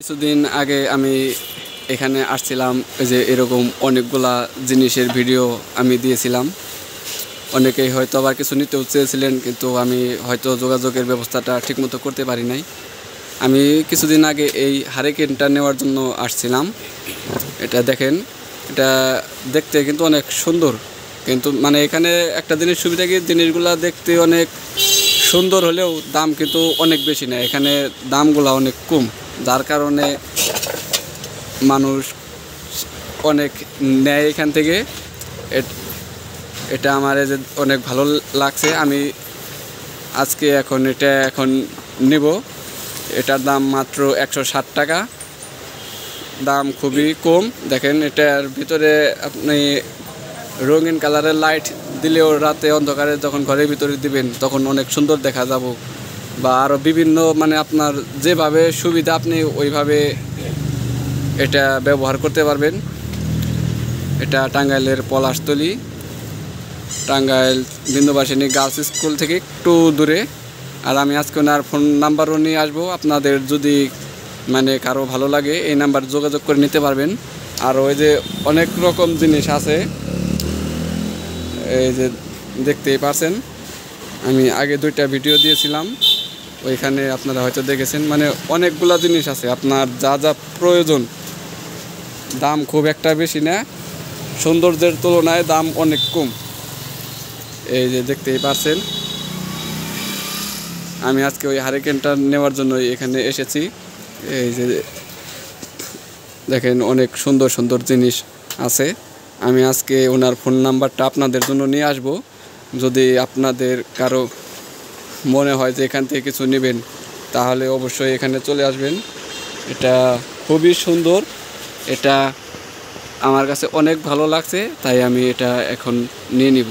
কিছুদিন আগে আমি এখানে আসছিলাম, যে এরকম অনেকগুলা জিনিসের ভিডিও আমি দিয়েছিলাম। অনেকেই হয়তো আবার কিছু নিতেও চেয়েছিলেন, কিন্তু আমি হয়তো যোগাযোগের ব্যবস্থাটা ঠিকমতো করতে পারি নাই। আমি কিছুদিন আগে এই হারিকেনটা নেওয়ার জন্য আসছিলাম। এটা দেখেন, এটা দেখতে কিন্তু অনেক সুন্দর, কিন্তু মানে এখানে একটা জিনিস সুবিধা কি, জিনিসগুলা দেখতে অনেক সুন্দর হলেও দাম কিন্তু অনেক বেশি না। এখানে দামগুলো অনেক কম, যার কারণে মানুষ অনেক নেয় এখান থেকে। এটা আমার যে অনেক ভালো লাগছে। আমি আজকে এটা নেব। এটার দাম মাত্র 160 টাকা, দাম খুবই কম। দেখেন, এটার ভিতরে আপনি রঙিন কালারের লাইট দিলেও রাতে অন্ধকারে যখন ঘরের ভিতরে দিবেন তখন অনেক সুন্দর দেখা যাব, বা আরও বিভিন্ন মানে আপনার যেভাবে সুবিধা আপনি ওইভাবে এটা ব্যবহার করতে পারবেন। এটা টাঙ্গাইলের পলাশতলী, টাঙ্গাইল বিন্দুবাসিনী গার্লস স্কুল থেকে একটু দূরে। আর আমি আজকে ওনার ফোন নাম্বারও নিয়ে আসবো। আপনাদের যদি মানে কারো ভালো লাগে এই নাম্বার যোগাযোগ করে নিতে পারবেন। আর ওই যে অনেক রকম জিনিস আছে, এই যে দেখতেই পাচ্ছেন। আমি আগে 2টা ভিডিও দিয়েছিলাম, ওইখানে আপনারা হয়তো দেখেছেন। মানে অনেকগুলা জিনিস আছে, আপনার যা যা প্রয়োজন। দাম খুব একটা বেশি না, সৌন্দর্যের তুলনায় দাম অনেক কম। এই যে দেখতেই পাচ্ছেন, আমি আজকে ওই হারিকেনটা নেওয়ার জন্য এখানে এসেছি। এই যে দেখেন, অনেক সুন্দর সুন্দর জিনিস আছে। আমি আজকে ওনার ফোন নাম্বারটা আপনাদের জন্য নিয়ে আসব। যদি আপনাদের কারো মনে হয় যে এখান থেকে কিছু নেবেন, তাহলে অবশ্যই এখানে চলে আসবেন। এটা খুবই সুন্দর, এটা আমার কাছে অনেক ভালো লাগছে, তাই আমি এটা এখন নিয়ে নিব।